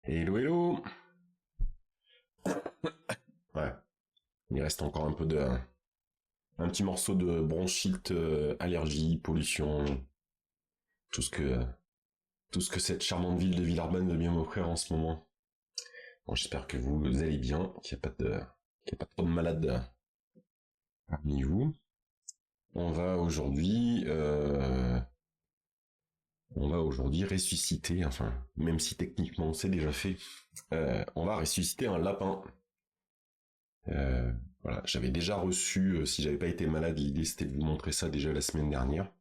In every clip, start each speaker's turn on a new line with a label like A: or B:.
A: Hello, hello. Ouais, il reste encore un petit morceau de bronchite, allergie, pollution, tout ce que, tout ce que cette charmante ville de Villeurbanne veut bien m'offrir en ce moment. Bon, j'espère que vous allez bien, qu'il y a pas trop de malades parmi vous. On va aujourd'hui, euh, on va aujourd'hui ressusciter, enfin, même si techniquement c'est déjà fait, on va ressusciter un lapin. Euh, voilà, j'avais déjà reçu, si j'avais pas été malade, l'idée c'était de vous montrer ça déjà la semaine dernière.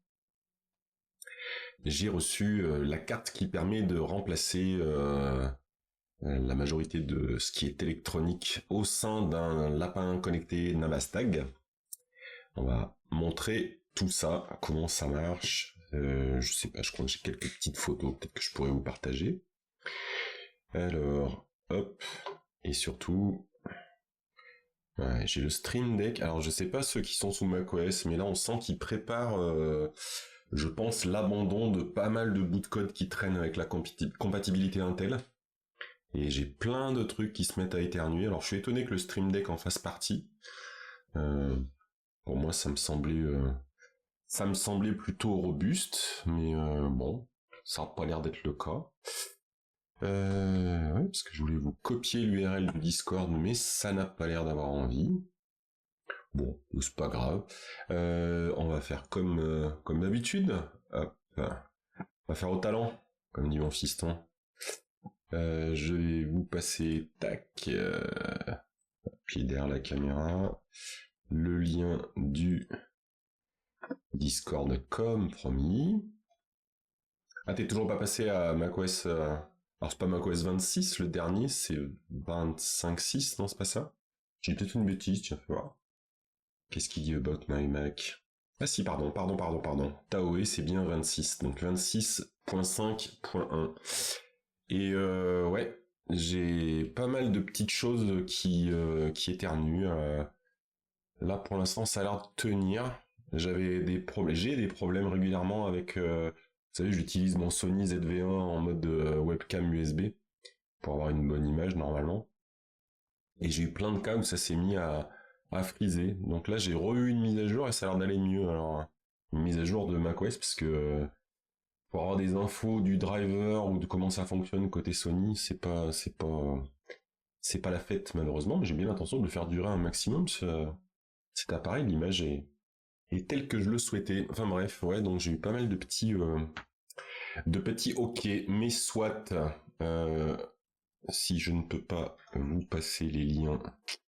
A: J'ai reçu la carte qui permet de remplacer la majorité de ce qui est électronique au sein d'un lapin connecté Navastag. On va montrer tout ça, comment ça marche. Je sais pas, je crois que j'ai quelques petites photos, peut-être que je pourrais vous partager. Alors, hop, et surtout, ouais, j'ai le Stream Deck. Alors, je sais pas ceux qui sont sous macOS, mais là, on sent qu'ils préparent, je pense, l'abandon de pas mal de bouts de code qui traînent avec la compatibilité Intel. Et j'ai plein de trucs qui se mettent à éternuer. Alors, je suis étonné que le Stream Deck en fasse partie. Euh, pour moi, ça me semblait plutôt robuste, mais bon, ça n'a pas l'air d'être le cas. Ouais, parce que je voulais vous copier l'URL du Discord, mais ça n'a pas l'air d'avoir envie. Bon, c'est pas grave. On va faire comme d'habitude. Hop. On va faire au talent, comme dit mon fiston. Je vais vous passer, tac, pied derrière la caméra, le lien du Discord comme promis. Ah, t'es toujours pas passé à macOS. Alors, c'est pas macOS 26, le dernier, c'est 25.6, non, c'est pas ça? J'ai peut-être une bêtise, tiens, fais voir. Qu'est-ce qu'il dit about my Mac? Ah si, pardon. Taoe, c'est bien 26, donc 26.5.1. Et ouais, j'ai pas mal de petites choses qui éternuent. Là, pour l'instant, ça a l'air de tenir. J'ai des problèmes régulièrement avec... vous savez, j'utilise mon Sony ZV-1 en mode webcam USB pour avoir une bonne image normalement. Et j'ai eu plein de cas où ça s'est mis à friser. Donc là, j'ai re-eu une mise à jour et ça a l'air d'aller mieux. Alors, une mise à jour de macOS parce que pour avoir des infos du driver ou de comment ça fonctionne côté Sony, c'est pas la fête malheureusement, mais j'ai bien l'intention de le faire durer un maximum. Cet appareil, l'image est telle que je le souhaitais. Enfin bref, ouais, donc j'ai eu pas mal de petits OK, mais soit, si je ne peux pas vous passer les liens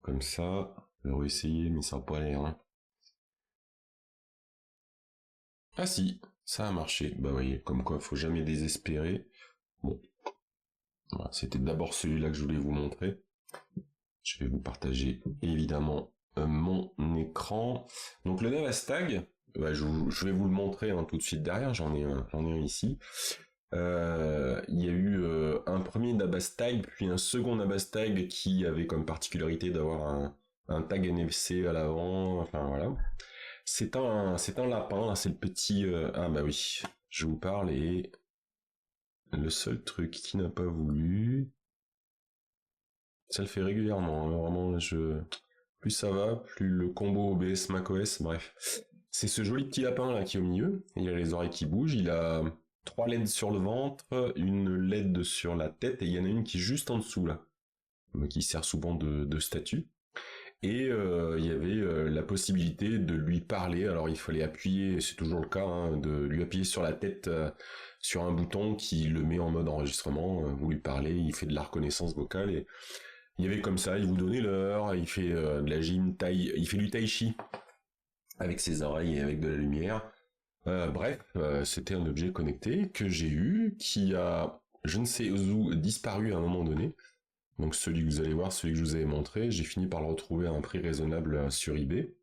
A: comme ça, je vais essayer, mais ça n'a pas l'air. Hein. Ah si, ça a marché. Bah voyez, comme quoi, faut jamais désespérer. Bon, voilà, c'était d'abord celui-là que je voulais vous montrer. Je vais vous partager évidemment mon écran. Donc le Navastag, bah, je vais vous le montrer hein, tout de suite derrière, j'en ai un ici. Il y a eu un premier Navastag, puis un second Navastag qui avait comme particularité d'avoir un tag NFC à l'avant, enfin voilà. C'est un lapin, là, c'est le petit... Ah bah oui, je vous parle et le seul truc qui n'a pas voulu... Ça le fait régulièrement, hein, vraiment, plus ça va, plus le combo OBS macOS, bref. C'est ce joli petit lapin là qui est au milieu, il a les oreilles qui bougent, il a 3 LED sur le ventre, une LED sur la tête, et il y en a une qui est juste en dessous là, qui sert souvent de statue. Et il y avait la possibilité de lui parler, alors il fallait appuyer, c'est toujours le cas, hein, de lui appuyer sur la tête, sur un bouton qui le met en mode enregistrement, vous lui parlez, il fait de la reconnaissance vocale, et il y avait comme ça, il vous donnait l'heure, il fait de la gym, il fait du tai chi avec ses oreilles et avec de la lumière. Bref, c'était un objet connecté que j'ai eu, qui a, je ne sais où, disparu à un moment donné. Donc celui que vous allez voir, celui que je vous avais montré, j'ai fini par le retrouver à un prix raisonnable sur eBay.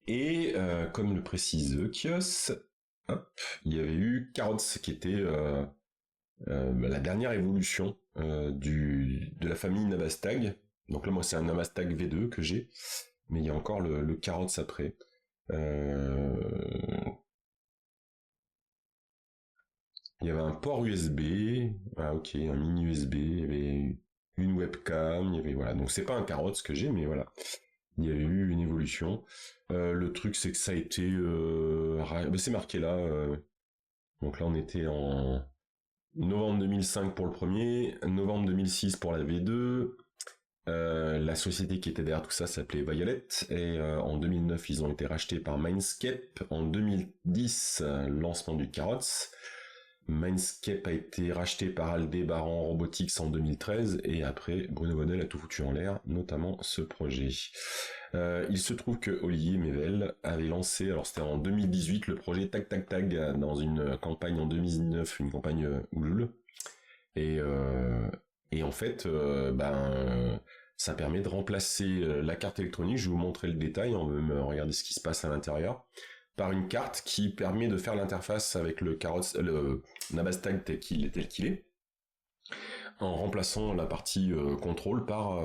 A: Et comme le précise The Kios, hop, il y avait eu Carrots qui était la dernière évolution de la famille Navastag. Donc là, moi, c'est un Navastag V2 que j'ai, mais il y a encore le Carrots après. Euh... Il y avait un port USB, ah ok, un mini USB, il y avait une webcam, il y avait voilà. Donc c'est pas un carotte ce que j'ai, mais voilà. Il y a eu une évolution. Le truc c'est que ça a été, c'est marqué là. Donc là on était en novembre 2005 pour le premier, novembre 2006 pour la V2. La société qui était derrière tout ça s'appelait Violet et en 2009 ils ont été rachetés par Mindscape. En 2010 lancement du Carrots. Mindscape a été racheté par Aldebaran Robotics en 2013 et après Bruno Bonnel a tout foutu en l'air, notamment ce projet. Il se trouve que Olivier Mével avait lancé, alors c'était en 2018, le projet Tag Tag Tag dans une campagne en 2019, une campagne Ulule. Et en fait, ça permet de remplacer la carte électronique. Je vais vous montrer le détail, on va même regarder ce qui se passe à l'intérieur, par une carte qui permet de faire l'interface avec le Nabastag tel qu'il est, en remplaçant la partie contrôle par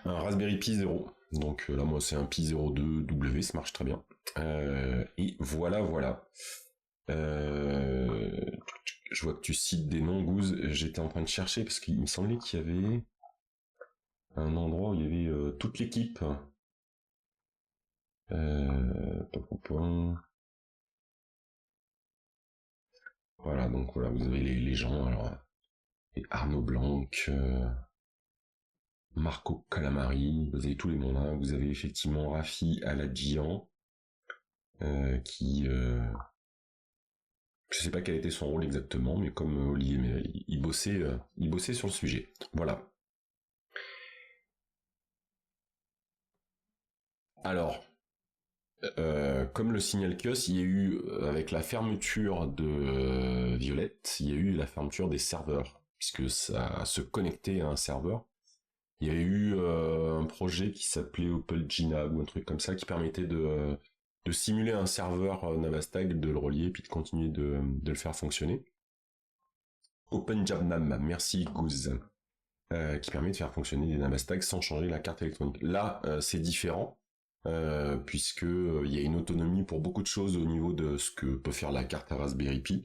A: un Raspberry Pi 0. Donc là, moi, c'est un Pi 02W, ça marche très bien. Et voilà. Je vois que tu cites des noms, Gouze. J'étais en train de chercher parce qu'il me semblait qu'il y avait un endroit où il y avait toute l'équipe. Voilà, donc voilà, vous avez les gens. Alors, et Arnaud Blanc, Marco Calamari, vous avez tous les noms là. Vous avez effectivement Rafi Aladjian, qui... je sais pas quel était son rôle exactement, mais comme Olivier, mais il bossait sur le sujet. Voilà. Alors, comme le signal kiosque, il y a eu, avec la fermeture de Violette, il y a eu la fermeture des serveurs, puisque ça se connectait à un serveur. Il y a eu un projet qui s'appelait OpenGNAB ou un truc comme ça qui permettait de simuler un serveur Navastag, de le relier, puis de continuer de le faire fonctionner. OpenJabNam, merci Goose, qui permet de faire fonctionner des Navastag sans changer la carte électronique. Là, c'est différent. Puisque il y a une autonomie pour beaucoup de choses au niveau de ce que peut faire la carte à Raspberry Pi.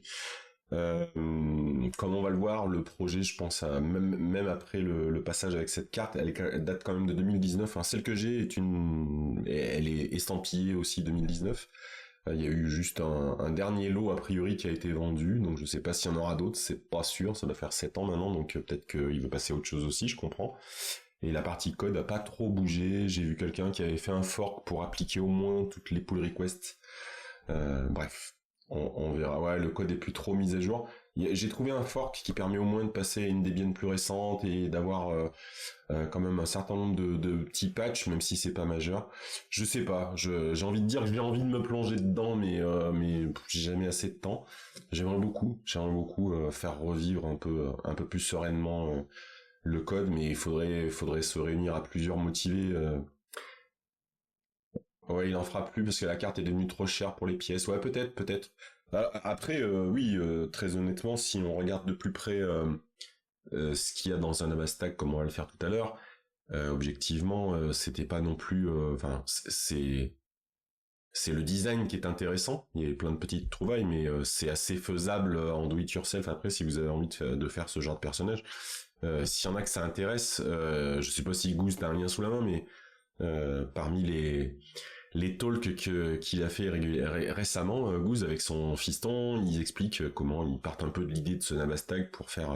A: Comme on va le voir, le projet, je pense, même après le passage avec cette carte, elle date quand même de 2019. Enfin, celle que j'ai elle est estampillée aussi 2019. Il y a eu juste un dernier lot a priori qui a été vendu, donc je sais pas s'il y en aura d'autres, c'est pas sûr. Ça doit faire 7 ans maintenant, donc peut-être qu'il veut passer à autre chose aussi, je comprends. Et la partie code a pas trop bougé. J'ai vu quelqu'un qui avait fait un fork pour appliquer au moins toutes les pull requests. Bref, on verra. Ouais, le code est plus trop mis à jour. J'ai trouvé un fork qui permet au moins de passer à une Debian plus récente et d'avoir quand même un certain nombre de petits patchs, même si c'est pas majeur. Je sais pas. J'ai envie de dire que j'ai envie de me plonger dedans, mais j'ai jamais assez de temps. J'aimerais beaucoup faire revivre un peu plus sereinement le code, mais il faudrait se réunir à plusieurs motivés. Ouais, il en fera plus parce que la carte est devenue trop chère pour les pièces. Ouais, peut-être. Après, oui, très honnêtement, si on regarde de plus près ce qu'il y a dans un Navastag, comme on va le faire tout à l'heure, objectivement, c'était pas non plus. Enfin, c'est le design qui est intéressant. Il y a plein de petites trouvailles, mais c'est assez faisable en do it yourself. Après, si vous avez envie de faire ce genre de personnage. S'il y en a que ça intéresse, je sais pas si Goose t'as un lien sous la main, mais parmi les talks qu'il a fait récemment, Goose avec son fiston, ils expliquent comment ils partent un peu de l'idée de ce Navastag pour faire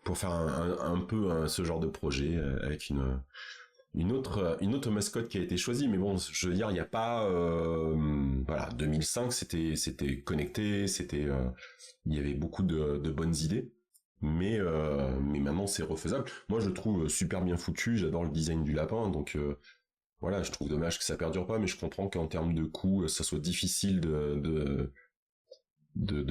A: un peu ce genre de projet avec une autre mascotte qui a été choisie. Mais bon, je veux dire, il n'y a pas voilà, 2005 c'était connecté, il y avait beaucoup de bonnes idées. Mais maintenant c'est refaisable. Moi je le trouve super bien foutu, j'adore le design du lapin, donc voilà, je trouve dommage que ça perdure pas, mais je comprends qu'en termes de coût, ça soit difficile de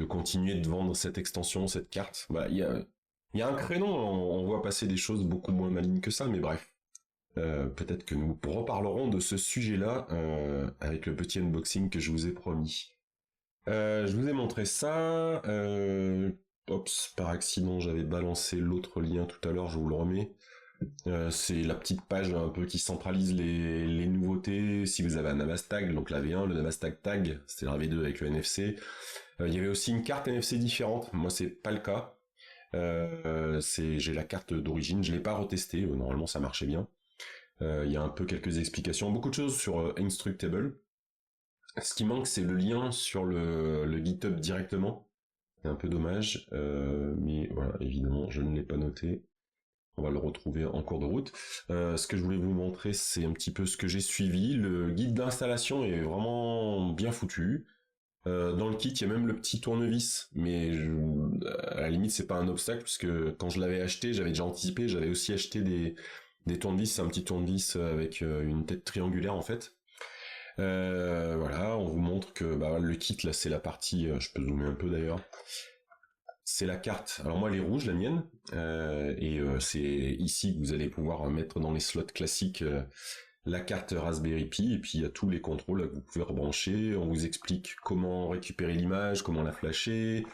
A: continuer de vendre cette extension, cette carte. Bah il y a un créneau, on voit passer des choses beaucoup moins malignes que ça, mais bref. Peut-être que nous reparlerons de ce sujet-là avec le petit unboxing que je vous ai promis. Je vous ai montré ça. Ops, par accident, j'avais balancé l'autre lien tout à l'heure, je vous le remets. C'est la petite page un peu qui centralise les nouveautés. Si vous avez un Navastag, donc la V1, le Navastag Tag, c'était la V2 avec le NFC. Il y avait aussi une carte NFC différente. Moi, c'est pas le cas. J'ai la carte d'origine. Je l'ai pas retestée. Normalement, ça marchait bien. Il y a un peu quelques explications, beaucoup de choses sur Instructable. Ce qui manque, c'est le lien sur le GitHub directement. C'est un peu dommage, mais voilà, évidemment, je ne l'ai pas noté. On va le retrouver en cours de route. Ce que je voulais vous montrer, c'est un petit peu ce que j'ai suivi. Le guide d'installation est vraiment bien foutu. Dans le kit, il y a même le petit tournevis, mais à la limite, c'est pas un obstacle, puisque quand je l'avais acheté, j'avais déjà anticipé, j'avais aussi acheté des tournevis, un petit tournevis avec une tête triangulaire en fait. Voilà, on vous montre que bah, le kit là, c'est la partie, je peux zoomer un peu d'ailleurs. C'est la carte. Alors moi, elle est rouge, la mienne, c'est ici que vous allez pouvoir mettre dans les slots classiques la carte Raspberry Pi, et puis il y a tous les contrôles là, que vous pouvez rebrancher. On vous explique comment récupérer l'image, comment la flasher.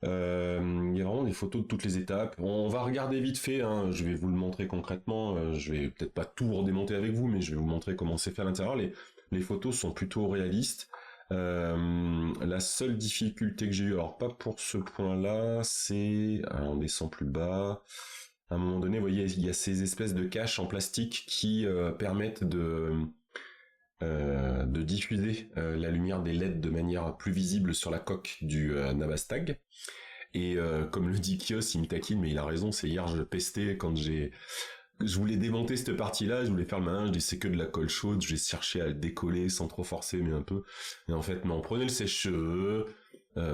A: Il y a vraiment des photos de toutes les étapes. On va regarder vite fait, hein, je vais vous le montrer concrètement. Je vais peut-être pas tout redémonter avec vous, mais je vais vous montrer comment c'est fait à l'intérieur. Les photos sont plutôt réalistes. La seule difficulté que j'ai eue, alors pas pour ce point-là, c'est... Alors on descend plus bas. À un moment donné, vous voyez, il y a ces espèces de caches en plastique qui permettent de diffuser la lumière des LED de manière plus visible sur la coque du Navastag. Et comme le dit Kios, il me taquine, mais il a raison, c'est hier je pestais quand je voulais démonter cette partie-là, je voulais faire le malin, je dis c'est que de la colle chaude, je vais chercher à le décoller sans trop forcer, mais un peu. Et en fait, non, prenez le sèche-cheveux,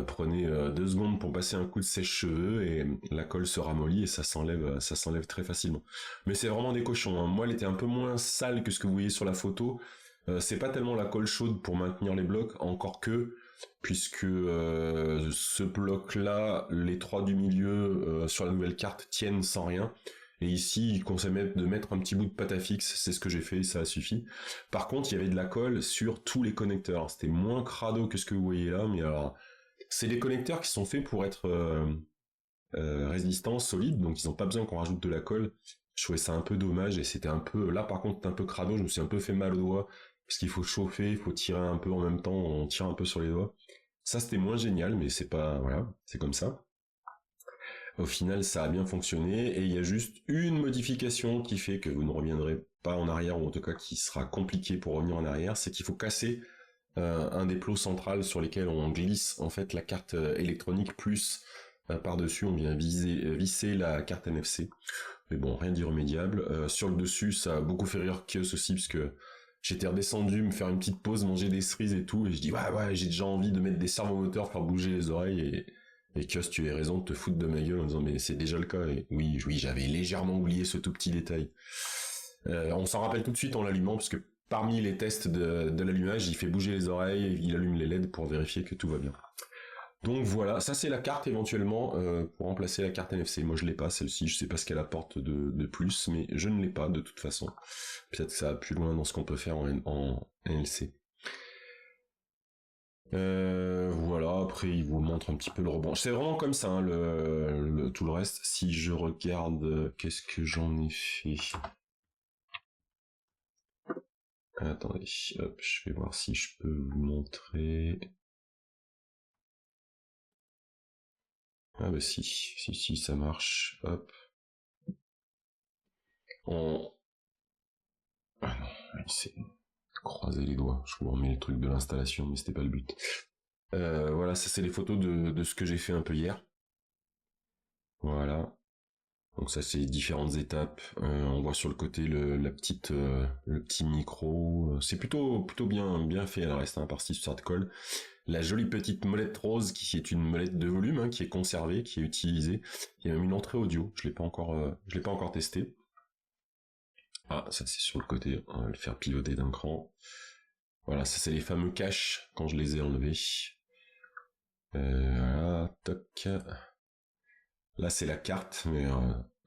A: prenez 2 secondes pour passer un coup de sèche-cheveux et la colle se ramollit et ça s'enlève très facilement. Mais c'est vraiment des cochons, hein. Moi, elle était un peu moins sale que ce que vous voyez sur la photo. C'est pas tellement la colle chaude pour maintenir les blocs, encore que, puisque ce bloc-là, les 3 du milieu sur la nouvelle carte tiennent sans rien. Et ici, il conseille de mettre un petit bout de pâte à fixe, c'est ce que j'ai fait, ça a suffi. Par contre, il y avait de la colle sur tous les connecteurs. C'était moins crado que ce que vous voyez là, mais alors, c'est des connecteurs qui sont faits pour être résistants, solides, donc ils n'ont pas besoin qu'on rajoute de la colle. Je trouvais ça un peu dommage, et c'était un peu, là par contre, un peu crado, je me suis un peu fait mal aux doigts, parce qu'il faut chauffer, il faut tirer un peu en même temps, on tire un peu sur les doigts. Ça, c'était moins génial, mais c'est pas, voilà, c'est comme ça. Au final, ça a bien fonctionné et il y a juste une modification qui fait que vous ne reviendrez pas en arrière, ou en tout cas qui sera compliqué pour revenir en arrière, c'est qu'il faut casser un des plots centrales sur lesquels on glisse en fait la carte électronique plus par-dessus on vient visser la carte NFC. Mais bon, rien d'irrémédiable. Sur le dessus, ça a beaucoup fait rire Kios aussi, parce que j'étais redescendu me faire une petite pause, manger des cerises et tout, et je dis ouais, j'ai déjà envie de mettre des servomoteurs, faire bouger les oreilles, et Kios, tu as raison de te foutre de ma gueule en disant mais c'est déjà le cas, et oui, j'avais légèrement oublié ce tout petit détail. On s'en rappelle tout de suite en l'allumant, parce que parmi les tests de l'allumage, il fait bouger les oreilles, il allume les LED pour vérifier que tout va bien. Donc voilà, ça c'est la carte éventuellement pour remplacer la carte NFC. Moi je l'ai pas celle-ci, je sais pas ce qu'elle apporte de plus, mais je ne l'ai pas de toute façon. Peut-être que ça va plus loin dans ce qu'on peut faire en NFC. Voilà, après il vous montre un petit peu le rebranche. C'est vraiment comme ça, hein, tout le reste. Si je regarde, qu'est-ce que j'en ai fait? Attendez, hop, je vais voir si je peux vous montrer. Ah bah si, ça marche. Hop. Ah non, c'est croiser les doigts. Je vous remets les trucs de l'installation, mais c'était pas le but. Voilà, ça c'est les photos de ce que j'ai fait un peu hier. Voilà. Donc ça c'est différentes étapes. On voit sur le côté le petit micro. C'est plutôt bien fait. Alors reste un parti sur cette colle. La jolie petite molette rose qui est une molette de volume, hein, qui est conservée, qui est utilisée. Il y a même une entrée audio. Je l'ai pas encore testé. Ah, ça c'est sur le côté. On va le faire pivoter d'un cran. Voilà, ça c'est les fameux caches quand je les ai enlevés. Voilà, toc. Là c'est la carte, mais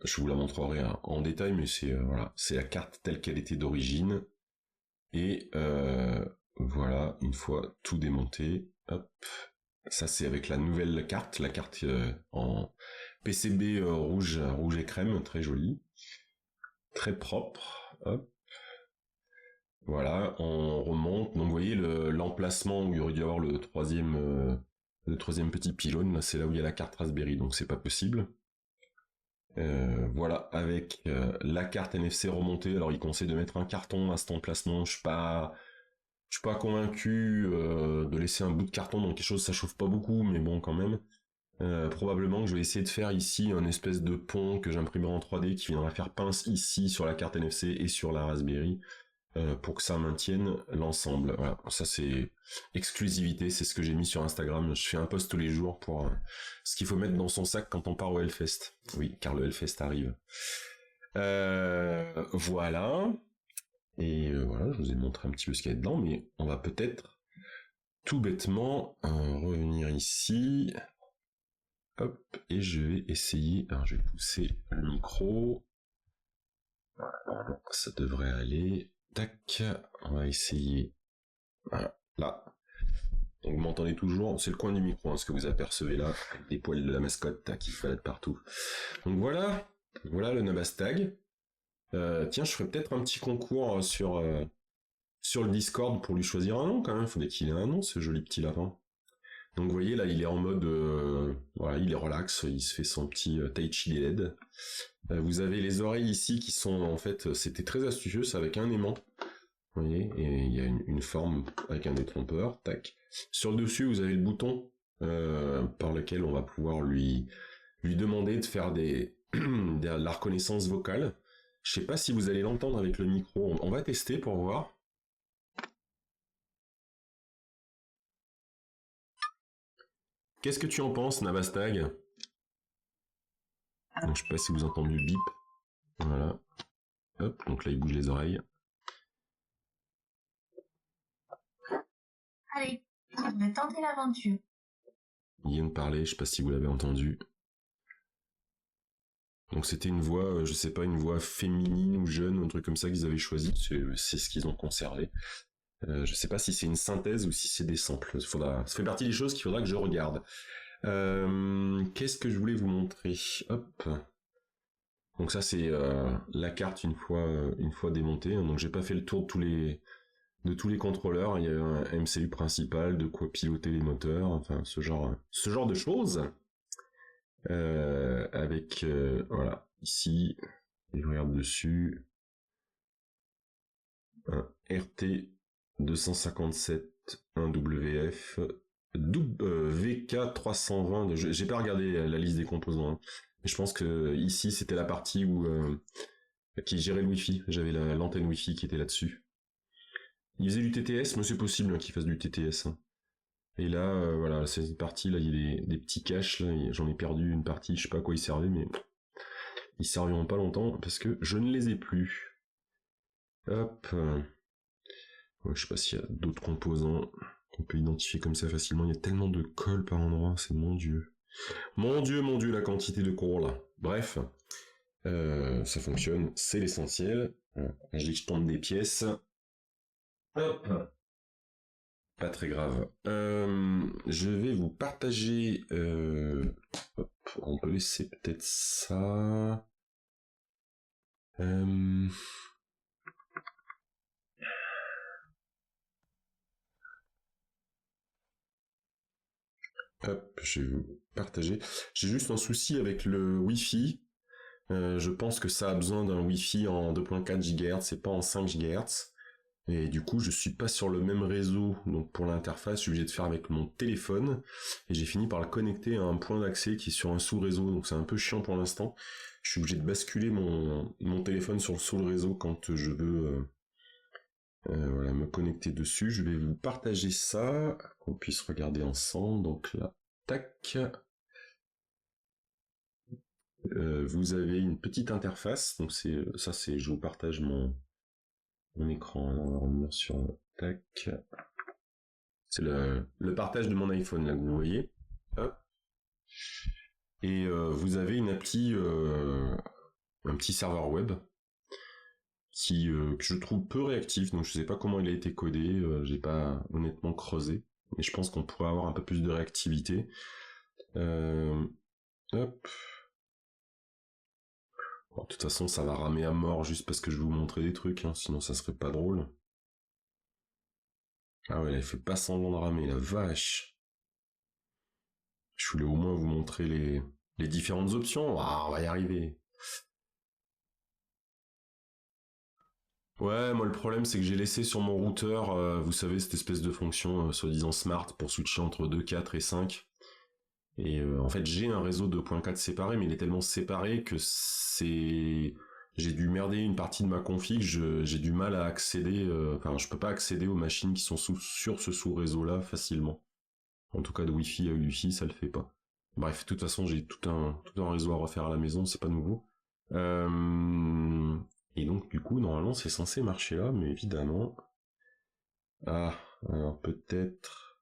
A: je vous la montrerai en détail, mais voilà, c'est la carte telle qu'elle était d'origine. Et voilà, une fois tout démonté, hop. Ça c'est avec la nouvelle carte, la carte en PCB rouge et crème, très jolie, très propre. Hop. Voilà, on remonte. Donc vous voyez l'emplacement où il aurait dû y avoir le troisième Le troisième petit pylône, là, c'est là où il y a la carte Raspberry, donc c'est pas possible. Voilà, avec la carte NFC remontée. Alors il conseille de mettre un carton à cet emplacement. Je suis pas convaincu de laisser un bout de carton dans quelque chose, ça chauffe pas beaucoup, mais bon quand même. Probablement que je vais essayer de faire ici un espèce de pont que j'imprimerai en 3D qui viendra faire pince ici sur la carte NFC et sur la Raspberry pour que ça maintienne l'ensemble. Voilà, ça c'est exclusivité, c'est ce que j'ai mis sur Instagram. Je fais un post tous les jours pour ce qu'il faut mettre dans son sac quand on part au Hellfest. Oui, car le Hellfest arrive. Voilà. Et voilà, je vous ai montré un petit peu ce qu'il y a dedans, mais on va peut-être tout bêtement revenir ici. Hop, et je vais essayer. Alors, je vais pousser le micro. Voilà, ça devrait aller. Tac, on va essayer. Voilà, là. Donc, vous m'entendez toujours. C'est le coin du micro, hein, ce que vous apercevez là, avec des poils de la mascotte qui se baladent partout. Donc voilà, voilà le Nabastag. Tiens, je ferai peut-être un petit concours sur le Discord pour lui choisir un nom quand même. Faudrait qu'il ait un nom, ce joli petit lapin. Donc vous voyez là, il est en mode, voilà, il est relax, il se fait son petit Tai Chi LED. Vous avez les oreilles ici qui sont, en fait, c'était très astucieux, c'est avec un aimant. Vous voyez, et il y a une forme avec un détrompeur, tac. Sur le dessus, vous avez le bouton par lequel on va pouvoir lui demander de faire de la reconnaissance vocale. Je sais pas si vous allez l'entendre avec le micro, on va tester pour voir. Qu'est-ce que tu en penses, Nabastag? Donc, je sais pas si vous entendez le bip. Voilà. Hop, donc là, il bouge les oreilles.
B: Allez, on va tenter l'aventure.
A: Il vient de parler, je sais pas si vous l'avez entendu. Donc c'était une voix, je sais pas, une voix féminine ou jeune, ou un truc comme ça qu'ils avaient choisi, c'est ce qu'ils ont conservé. Je sais pas si c'est une synthèse ou si c'est des samples. Ça fait partie des choses qu'il faudra que je regarde. Qu'est-ce que je voulais vous montrer? Hop. Donc ça c'est la carte une fois démontée. Hein. Donc j'ai pas fait le tour de tous les contrôleurs. Il y a un MCU principal, de quoi piloter les moteurs, enfin ce genre de choses. Avec voilà ici, et je regarde dessus un RT 257 1 WF VK 320. J'ai pas regardé la liste des composants, hein, mais je pense que ici c'était la partie où qui gérait le Wi-Fi. J'avais l'antenne Wi-Fi qui était là-dessus. Il faisait du TTS, mais c'est possible qu'il fasse du TTS. Hein. Et là, voilà, cette partie là, il y a des petits caches. J'en ai perdu une partie, je sais pas à quoi ils servaient, mais ils serviront pas longtemps parce que je ne les ai plus. Hop. Ouais, je sais pas s'il y a d'autres composants qu'on peut identifier comme ça facilement. Il y a tellement de colle par endroit, c'est mon dieu. Mon dieu, la quantité de cours là. Bref, ça fonctionne, c'est l'essentiel. Je tombe des pièces. Hop. Pas très grave. Je vais vous partager. Hop, on peut laisser peut-être ça. Hop, je vais vous partager. J'ai juste un souci avec le Wi-Fi. Je pense que ça a besoin d'un Wi-Fi en 2.4 GHz, c'est pas en 5 GHz. Et du coup, je suis pas sur le même réseau, donc pour l'interface, je suis obligé de faire avec mon téléphone. Et j'ai fini par le connecter à un point d'accès qui est sur un sous-réseau, donc c'est un peu chiant pour l'instant. Je suis obligé de basculer mon téléphone sur le sous-réseau quand je veux voilà, me connecter dessus. Je vais vous partager ça, qu'on puisse regarder ensemble. Donc là, tac. Vous avez une petite interface, donc je vous partage mon écran. Alors, on va revenir sur tac. C'est le partage de mon iPhone là que vous voyez. Hop. Et vous avez une appli, un petit serveur web que je trouve peu réactif, donc je sais pas comment il a été codé, j'ai pas honnêtement creusé, mais je pense qu'on pourrait avoir un peu plus de réactivité. Hop. Bon, de toute façon, ça va ramer à mort juste parce que je vais vous montrer des trucs, hein, sinon ça serait pas drôle. Ah ouais, là, il fait pas semblant de ramer, la vache. Je voulais au moins vous montrer les différentes options. Ah, on va y arriver. Ouais, moi le problème c'est que j'ai laissé sur mon routeur, vous savez, cette espèce de fonction soi-disant smart pour switcher entre 2, 4 et 5. Et en fait j'ai un réseau 2.4 séparé, mais il est tellement séparé que c'est... J'ai dû merder une partie de ma config, j'ai du mal à accéder, enfin je peux pas accéder aux machines qui sont sur ce sous-réseau-là facilement. En tout cas de Wi-Fi à Wi-Fi, ça le fait pas. Bref, de toute façon j'ai tout un réseau à refaire à la maison, c'est pas nouveau. Euh, et donc, du coup, normalement, c'est censé marcher là, mais évidemment... Ah, alors peut-être...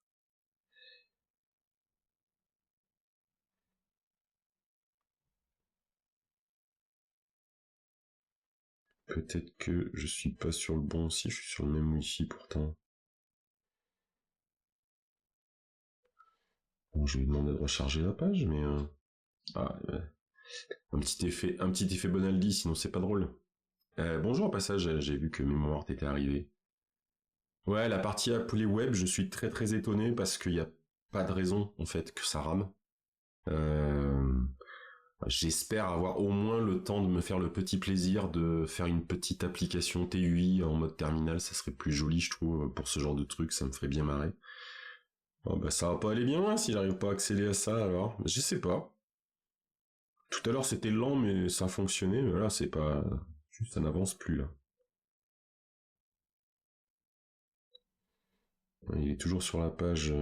A: Peut-être que je suis pas sur le bon site, je suis sur le même Wi-Fi pourtant. Bon, je vais demander de recharger la page, mais... Ah, un petit effet Bonaldi, sinon c'est pas drôle. Bonjour, au passage, j'ai vu que Mémoire t'était arrivé. Ouais, la partie appelée web, je suis très très étonné parce qu'il n'y a pas de raison, en fait, que ça rame. Euh, J'espère avoir au moins le temps de me faire le petit plaisir de faire une petite application TUI en mode terminal, ça serait plus joli je trouve pour ce genre de truc, ça me ferait bien marrer. Bon, bah ça va pas aller bien loin si j'arrive pas à accéder à ça alors, je sais pas. Tout à l'heure c'était lent mais ça a fonctionné, mais là c'est pas... Juste ça n'avance plus là. Il est toujours sur la page...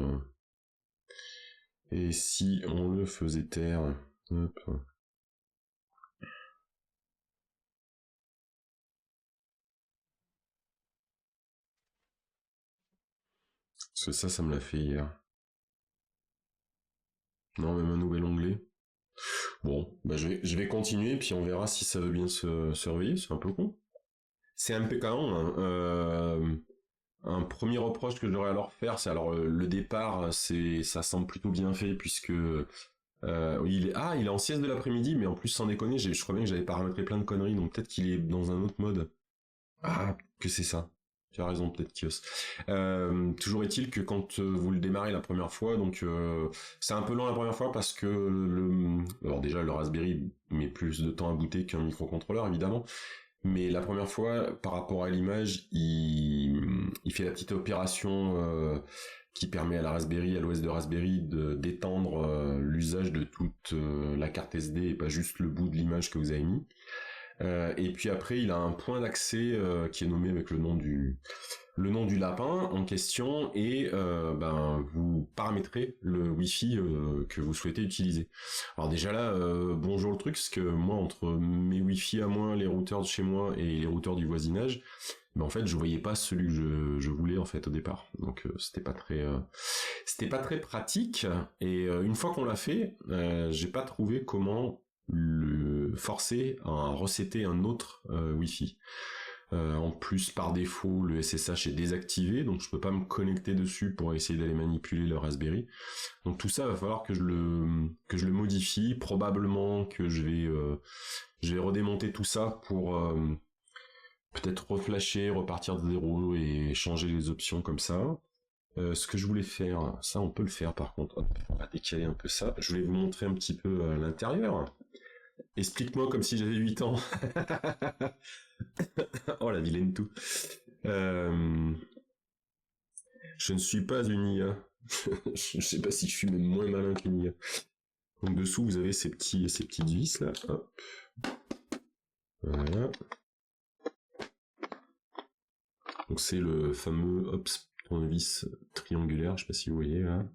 A: Et si on le faisait taire... Hop. Parce que ça me l'a fait hier. Non, même un nouvel onglet. Bon, bah je vais continuer, puis on verra si ça veut bien se réveiller, c'est un peu con. C'est un peu quand même, hein. Un premier reproche que j'aurais à leur faire, c'est alors le départ, ça semble plutôt bien fait, puisque il est en sieste de l'après-midi, mais en plus sans déconner, je crois bien que j'avais paramétré plein de conneries, donc peut-être qu'il est dans un autre mode. Ah, que c'est ça. Tu as raison, peut-être Kios. Toujours est-il que quand vous le démarrez la première fois, donc c'est un peu lent la première fois parce que alors déjà le Raspberry met plus de temps à booter qu'un microcontrôleur évidemment, mais la première fois par rapport à l'image, il fait la petite opération qui permet à la Raspberry, à l'OS de Raspberry, d'étendre l'usage de toute la carte SD et pas juste le bout de l'image que vous avez mis. Et puis après, il a un point d'accès qui est nommé avec le nom du lapin en question et vous paramétrez le Wi-Fi que vous souhaitez utiliser. Alors déjà là, bonjour le truc, parce que moi entre mes Wi-Fi à moi, les routeurs de chez moi et les routeurs du voisinage, en fait je voyais pas celui que je voulais en fait au départ. Donc c'était pas très pratique. Et une fois qu'on l'a fait, j'ai pas trouvé comment le forcer à resetter un autre Wi-Fi. En plus, par défaut, le SSH est désactivé, donc je peux pas me connecter dessus pour essayer d'aller manipuler le Raspberry. Donc tout ça, va falloir que je le modifie. Probablement que je vais redémonter tout ça pour peut-être reflasher, repartir de zéro et changer les options comme ça. Ce que je voulais faire, ça on peut le faire par contre. Hop, on va décaler un peu ça. Je voulais vous montrer un petit peu l'intérieur. Explique-moi comme si j'avais 8 ans. Oh la vilaine tout. Je ne suis pas une IA. Je ne sais pas si je suis même moins malin qu'une IA. Donc dessous vous avez ces petites vis là. Hop. Voilà. Donc c'est le fameux tournevis triangulaire, je sais pas si vous voyez là.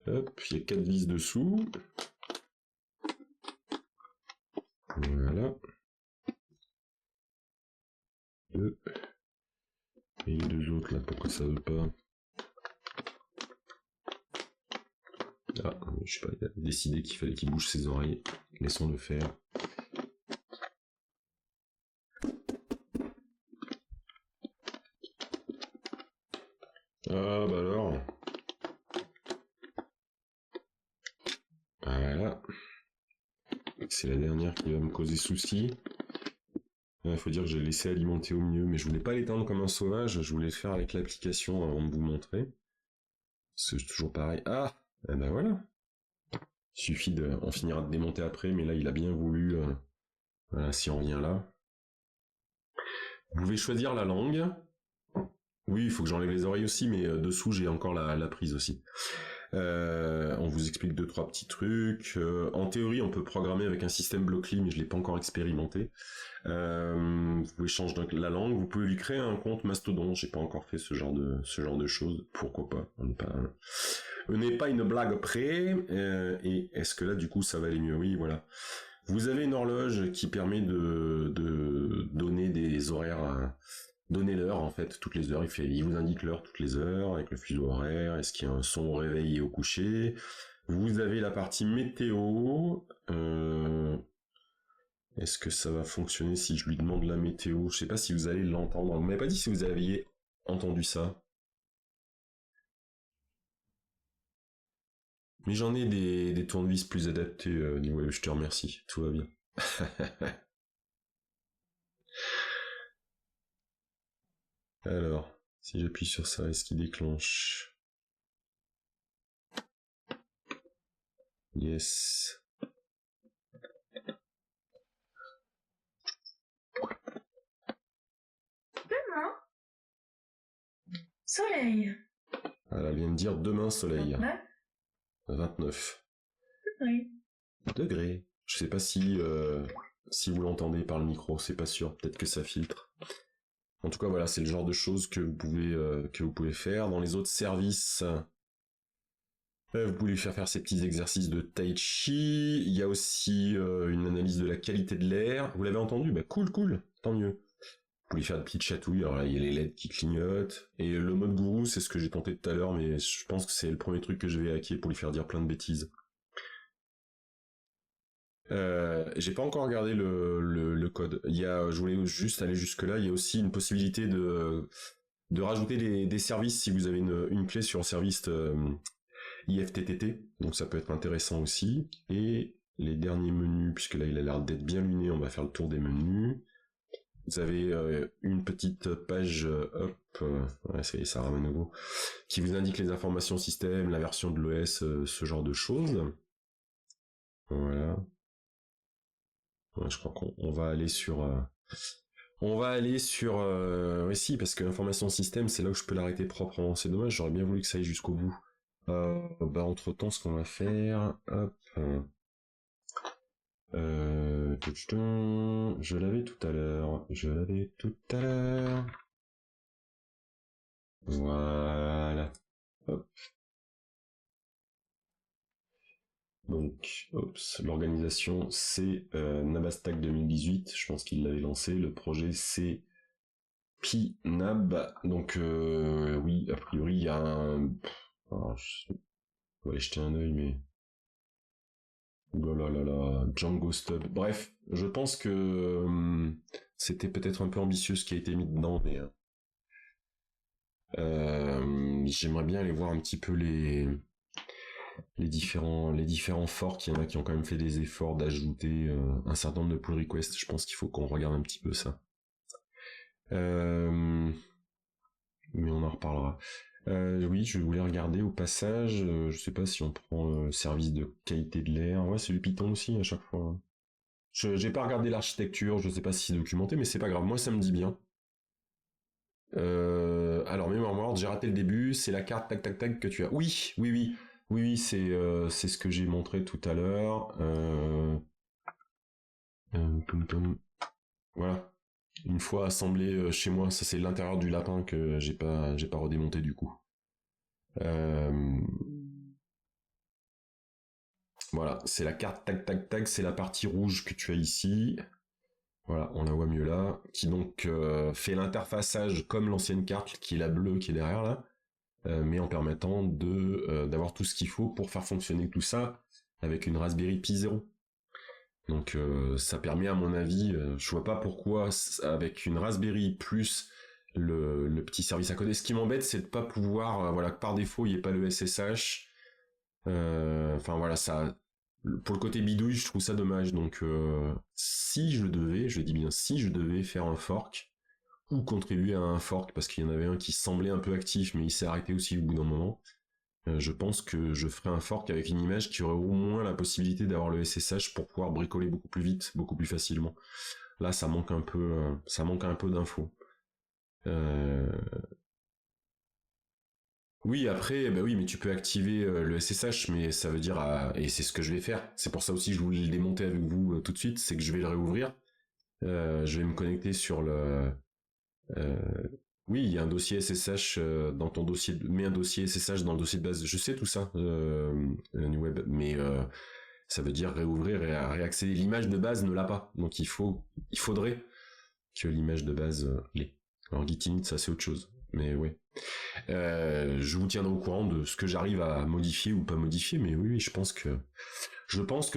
A: Hop, il y a 4 vis dessous. Voilà. 2. Et les 2 autres là, pourquoi ça veut pas? Ah, je sais pas, il a décidé qu'il fallait qu'il bouge ses oreilles. Laissons-le faire. Ah bah alors. Voilà. C'est la dernière qui va me causer souci. Il faut dire que j'ai laissé alimenter au milieu, mais je voulais pas l'éteindre comme un sauvage, je voulais le faire avec l'application avant de vous montrer. C'est toujours pareil. Ah, eh ben voilà. Il suffit on finira de démonter après, mais là il a bien voulu. Voilà, si on revient là. Vous pouvez choisir la langue. Oui, il faut que j'enlève les oreilles aussi, mais dessous j'ai encore la prise aussi. On vous explique 2-3 petits trucs. En théorie, on peut programmer avec un système Blockly, mais je l'ai pas encore expérimenté. Vous pouvez changer la langue. Vous pouvez lui créer un compte Mastodon. J'ai pas encore fait ce genre de choses. Pourquoi pas? On n'est pas une blague près. Et est-ce que là, du coup, ça va aller mieux? Oui, voilà. Vous avez une horloge qui permet de donner des horaires. Donner l'heure en fait toutes les heures, il vous indique l'heure toutes les heures avec le fuseau horaire, est-ce qu'il y a un son au réveil et au coucher. Vous avez la partie météo, est-ce que ça va fonctionner si je lui demande la météo? Je sais pas si vous allez l'entendre, vous m'avez pas dit si vous aviez entendu ça. Mais j'en ai des tournevis plus adaptés, niveau, je te remercie, tout va bien. Alors, si j'appuie sur ça, est-ce qu'il déclenche? Yes.
B: Demain. Soleil.
A: Elle vient de dire demain soleil. 29.
B: Oui.
A: Degrés. Je sais pas si vous l'entendez par le micro, c'est pas sûr. Peut-être que ça filtre. En tout cas, voilà, c'est le genre de choses que vous pouvez faire. Dans les autres services, vous pouvez lui faire ces petits exercices de tai chi. Il y a aussi une analyse de la qualité de l'air. Vous l'avez entendu? Bah cool, tant mieux. Vous pouvez lui faire des petites chatouilles. Alors là, il y a les LED qui clignotent. Et le mode gourou, c'est ce que j'ai tenté tout à l'heure, mais je pense que c'est le premier truc que je vais hacker pour lui faire dire plein de bêtises. J'ai pas encore regardé le code. Je voulais juste aller jusque là. Il y a aussi une possibilité de rajouter des services si vous avez une clé sur le service IFTTT. Donc ça peut être intéressant aussi. Et les derniers menus, puisque là il a l'air d'être bien luné, on va faire le tour des menus. Vous avez une petite page ouais, ça ramène à nouveau, qui vous indique les informations système, la version de l'OS, ce genre de choses. Voilà. Ouais, je crois qu'on va aller sur... Oui, si, parce que l'information système, c'est là où je peux l'arrêter proprement. C'est dommage, j'aurais bien voulu que ça aille jusqu'au bout. Entre-temps, ce qu'on va faire... Hop... Je l'avais tout à l'heure. Voilà. Hop. Donc, l'organisation, c'est Nabastack 2018. Je pense qu'il l'avait lancé. Le projet, c'est PNAB. Donc, oui, a priori, il y a un... on va aller jeter un œil, mais... Oh là là là, Django Stub. Bref, je pense que c'était peut-être un peu ambitieux ce qui a été mis dedans, mais... j'aimerais bien aller voir un petit peu les différents forks. Il y en a qui ont quand même fait des efforts d'ajouter un certain nombre de pull requests. Je pense qu'il faut qu'on regarde un petit peu ça. Mais on en reparlera. Oui, je voulais regarder au passage. Je sais pas si on prend service de qualité de l'air. Ouais, c'est du Python aussi à chaque fois. J'ai pas regardé l'architecture. Je sais pas si c'est documenté, mais c'est pas grave. Moi, ça me dit bien. Alors, mémoire, j'ai raté le début. C'est la carte tac tac tac que tu as. Oui, c'est ce que j'ai montré tout à l'heure. Voilà. Une fois assemblé chez moi, ça c'est l'intérieur du lapin que j'ai pas redémonté du coup. Voilà, c'est la carte tac tac tac, c'est la partie rouge que tu as ici. Voilà, on la voit mieux là, qui donc fait l'interfaçage comme l'ancienne carte, qui est la bleue qui est derrière là, mais en permettant d'avoir tout ce qu'il faut pour faire fonctionner tout ça avec une Raspberry Pi 0. Donc ça permet à mon avis, je vois pas pourquoi avec une Raspberry plus le petit service à côté. Ce qui m'embête, c'est de pas pouvoir, voilà, que par défaut il n'y ait pas le SSH. Enfin voilà, ça, pour le côté bidouille, je trouve ça dommage. Donc si je devais, je dis bien si je devais faire un fork ou contribuer à un fork, parce qu'il y en avait un qui semblait un peu actif, mais il s'est arrêté aussi au bout d'un moment. Je pense que je ferai un fork avec une image qui aurait au moins la possibilité d'avoir le SSH pour pouvoir bricoler beaucoup plus vite, beaucoup plus facilement. Là, ça manque un peu d'infos. Oui, après, bah oui, mais tu peux activer le SSH, mais ça veut dire, et c'est ce que je vais faire. C'est pour ça aussi que je voulais le démonter avec vous tout de suite, c'est que je vais le réouvrir. Je vais me connecter sur le. euh, oui, il y a un dossier SSH dans ton dossier. Mets un dossier SSH dans le dossier de base. Je sais tout ça, New Web, mais ça veut dire réouvrir et réaccéder. L'image de base ne l'a pas, donc il faudrait que l'image de base l'ait. Alors Git-init, ça c'est autre chose, mais ouais. Je vous tiendrai au courant de ce que j'arrive à modifier ou pas modifier, mais oui, je pense que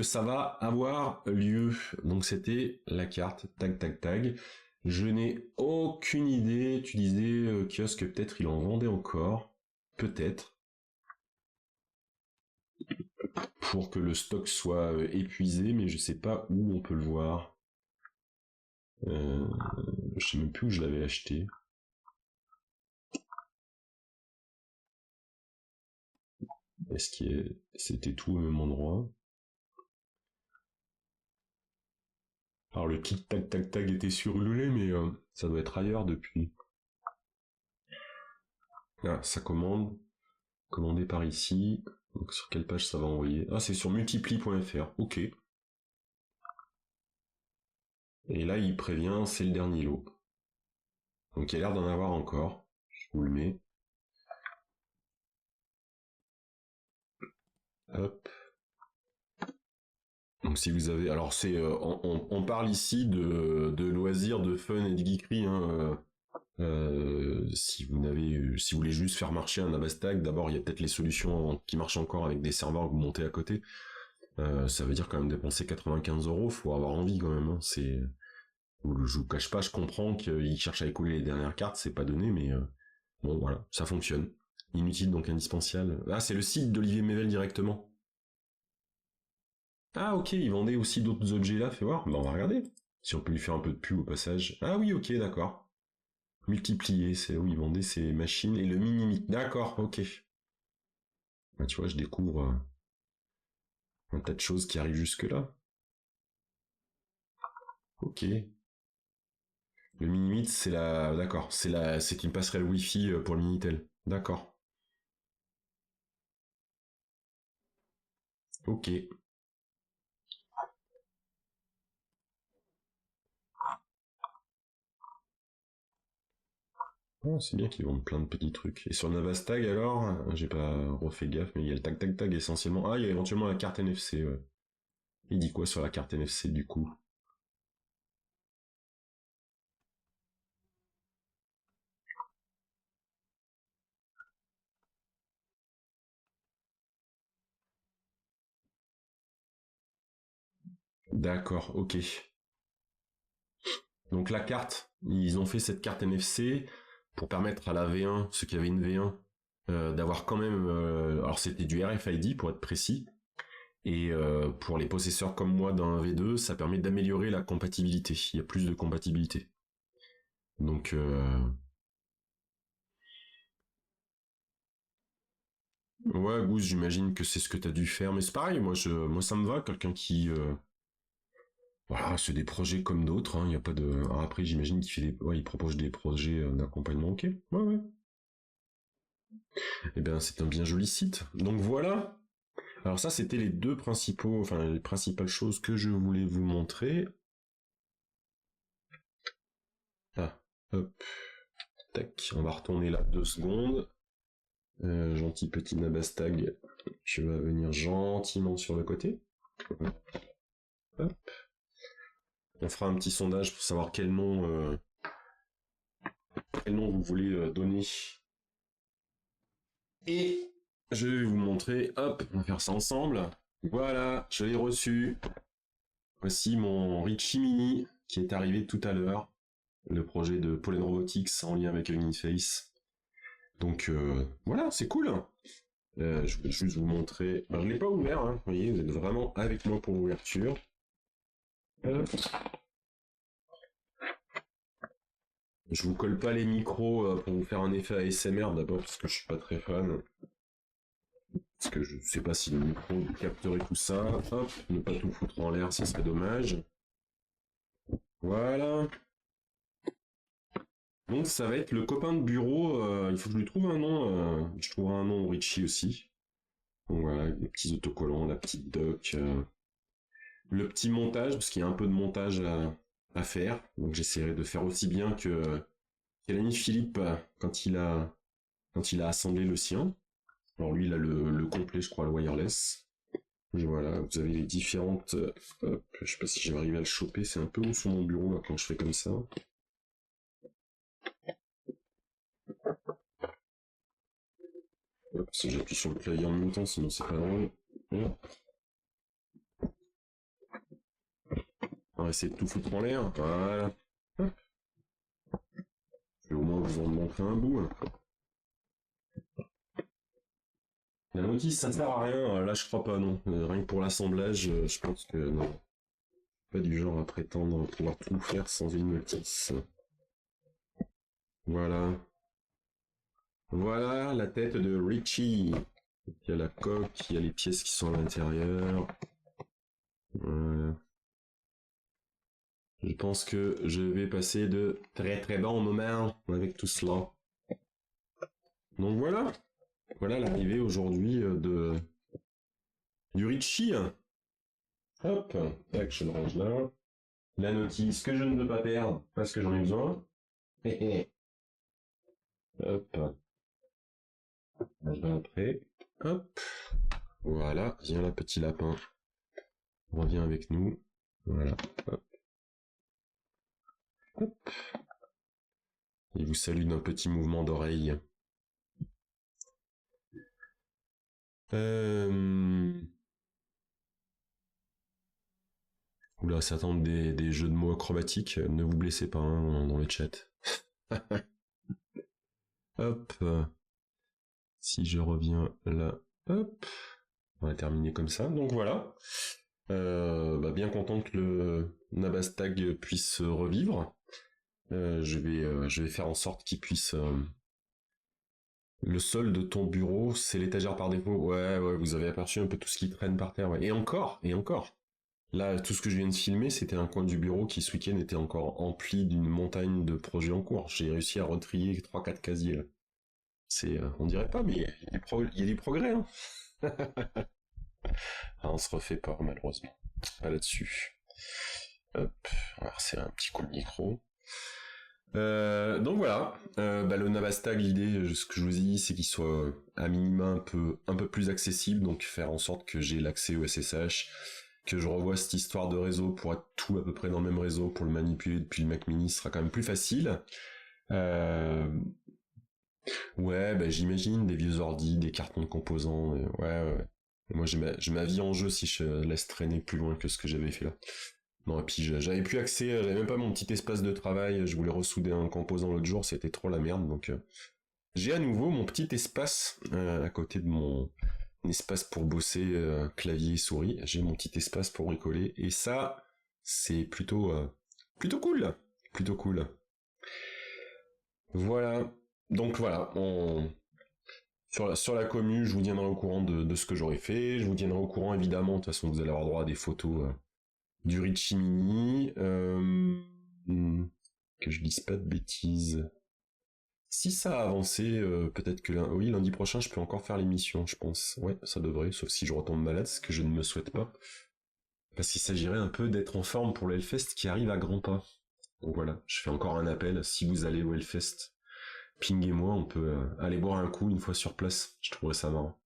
A: ça va avoir lieu. Donc c'était la carte, tag tag tag. Je n'ai aucune idée. Tu disais kiosque, peut-être il en vendait encore, peut-être, pour que le stock soit épuisé, mais je sais pas où on peut le voir. Je sais même plus où je l'avais acheté. Est-ce que c'était tout au même endroit? Alors le kit tag tag tag était sur Lulé, mais ça doit être ailleurs depuis. Ah, ça commande. Commandé par ici. Donc sur quelle page ça va envoyer? Ah, c'est sur multipli.fr. Ok. Et là, il prévient, c'est le dernier lot. Donc il y a l'air d'en avoir encore. Je vous le mets. Hop. Donc si vous avez, alors c'est, on parle ici de loisirs, de fun et de geekerie. Hein, si vous voulez juste faire marcher un Navastag, d'abord il y a peut-être les solutions qui marchent encore avec des serveurs que vous montez à côté. Ça veut dire quand même dépenser 95 €. Faut avoir envie quand même. Hein, je vous cache pas, je comprends qu'ils cherchent à écouler les dernières cartes, c'est pas donné, mais bon voilà, ça fonctionne. Inutile donc indispensable. Ah, c'est le site d'Olivier Mével directement. Ah ok, il vendait aussi d'autres objets là, fais voir. Bah on va regarder. Si on peut lui faire un peu de pub au passage. Ah oui, ok, d'accord. Multiplier, c'est où il vendait ses machines et le mini. D'accord, ok. Bah, tu vois, je découvre un tas de choses qui arrivent jusque là. Ok. Le Minimit, c'est la, d'accord, c'est une passerelle Wi-Fi pour le Minitel. D'accord. Ok. Oh, c'est bien qu'ils vendent plein de petits trucs. Et sur Navastag alors, j'ai pas refait gaffe, mais il y a le tag tag tag essentiellement. Ah, il y a éventuellement la carte NFC. Ouais. Il dit quoi sur la carte NFC du coup? D'accord, ok. Donc la carte, ils ont fait cette carte NFC pour permettre à la V1, ceux qui avaient une V1, d'avoir quand même. Alors c'était du RFID pour être précis. Et pour les possesseurs comme moi d'un V2, ça permet d'améliorer la compatibilité. Il y a plus de compatibilité. Donc, ouais, Goose, j'imagine que c'est ce que t'as dû faire. Mais c'est pareil, moi ça me va, quelqu'un qui... voilà, c'est des projets comme d'autres. Hein, il y a pas de... Alors après, j'imagine qu'il fait ouais, il propose des projets d'accompagnement. Ok, ouais, ouais. Eh bien, c'est un bien joli site. Donc voilà. Alors ça, c'était les deux principaux... Enfin, les principales choses que je voulais vous montrer. Ah, hop. Tac, on va retourner là 2 secondes. Gentil petit Nabastag, tu vas venir gentiment sur le côté. Hop. On fera un petit sondage pour savoir quel nom vous voulez donner. Et je vais vous montrer, hop, on va faire ça ensemble. Voilà, je l'ai reçu. Voici mon Richie Mini qui est arrivé tout à l'heure. Le projet de Pollen Robotics en lien avec Uniface. Donc voilà, c'est cool. Je vais juste vous montrer. Ben, je ne l'ai pas ouvert, hein. Vous voyez, vous êtes vraiment avec moi pour l'ouverture. Je vous colle pas les micros pour vous faire un effet ASMR d'abord parce que je suis pas très fan. Parce que je sais pas si le micro capterait tout ça. Hop, ne pas tout foutre en l'air, ça serait dommage. Voilà. Donc ça va être le copain de bureau. Il faut que je lui trouve un nom. Je trouverai un nom au Richie aussi. Donc voilà, les petits autocollants, la petite doc. Le petit montage, parce qu'il y a un peu de montage à faire. Donc j'essaierai de faire aussi bien que l'ami Philippe quand il a assemblé le sien. Alors lui, il a le complet, je crois, le wireless. Et voilà, vous avez les différentes... hop, je sais pas si je vais arriver à le choper, c'est un peu haut sur mon bureau là, quand je fais comme ça. Hop, si j'appuie sur le clavier en même temps, sinon c'est pas drôle. On va essayer de tout foutre en l'air. Voilà. Hop. Je vais au moins vous en montrer un bout. La notice, ça sert à rien. Là, je crois pas, non. Rien que pour l'assemblage, je pense que non. Pas du genre à prétendre pouvoir tout faire sans une notice. Voilà. Voilà la tête de Richie. Il y a la coque, il y a les pièces qui sont à l'intérieur. Voilà. Je pense que je vais passer de très très bons moments avec tout cela. Donc voilà. Voilà l'arrivée aujourd'hui du Richie. Hop, tac, je le range là. La notice que je ne veux pas perdre parce que j'en ai besoin. Hop. Je vais après. Hop. Voilà, viens là petit lapin. Reviens avec nous. Voilà. Hop. Hop. Il vous salue d'un petit mouvement d'oreille. Oula, ça tente des jeux de mots acrobatiques. Ne vous blessez pas dans le chat. Hop. Si je reviens là. Hop. On va terminer comme ça. Donc voilà. Bien content que le Nabastag puisse revivre. Je vais faire en sorte qu'il puisse... Le sol de ton bureau, c'est l'étagère par défaut. Ouais, vous avez aperçu un peu tout ce qui traîne par terre. Ouais. Et encore. Là, tout ce que je viens de filmer, c'était un coin du bureau qui, ce week-end, était encore empli d'une montagne de projets en cours. J'ai réussi à retrier 3-4 casiers, là. On dirait pas, mais il y a du progrès, hein. Ah, on se refait pas, malheureusement. Pas là-dessus. Hop, on va resserrer un petit coup le micro. Donc voilà, le Navastag, l'idée, ce que je vous dis, c'est qu'il soit à minima un peu plus accessible, donc faire en sorte que j'ai l'accès au SSH, que je revoie cette histoire de réseau pour être tout à peu près dans le même réseau, pour le manipuler depuis le Mac Mini, ce sera quand même plus facile. Ouais, j'imagine des vieux ordi, des cartons de composants, ouais. Moi j'ai ma vie en jeu si je laisse traîner plus loin que ce que j'avais fait là. Non, et puis j'avais plus accès, j'avais même pas mon petit espace de travail, je voulais ressouder un composant l'autre jour, c'était trop la merde, donc j'ai à nouveau mon petit espace à côté de mon espace pour bosser clavier et souris, j'ai mon petit espace pour bricoler, et ça, c'est plutôt cool, plutôt cool. Voilà, donc voilà, sur la commu, je vous tiendrai au courant de ce que j'aurai fait, je vous tiendrai au courant évidemment, de toute façon vous allez avoir droit à des photos du Richie Mini, que je dise pas de bêtises. Si ça a avancé, peut-être que lundi prochain, je peux encore faire l'émission, je pense. Ouais, ça devrait, sauf si je retombe malade, ce que je ne me souhaite pas. Parce qu'il s'agirait un peu d'être en forme pour le Hellfest qui arrive à grands pas. Donc voilà, je fais encore un appel, si vous allez au Hellfest, pinguez-moi, on peut aller boire un coup une fois sur place, je trouverais ça marrant.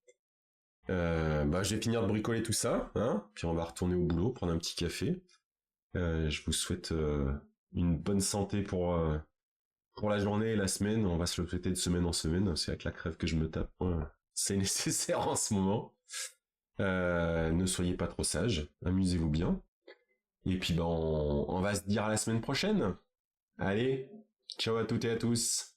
A: Je vais finir de bricoler tout ça, hein, puis on va retourner au boulot, prendre un petit café. Je vous souhaite une bonne santé pour la journée et la semaine. On va se le souhaiter de semaine en semaine. C'est avec la crève que je me tape. C'est nécessaire en ce moment. Ne soyez pas trop sages. Amusez-vous bien. Et puis on va se dire à la semaine prochaine. Allez, ciao à toutes et à tous.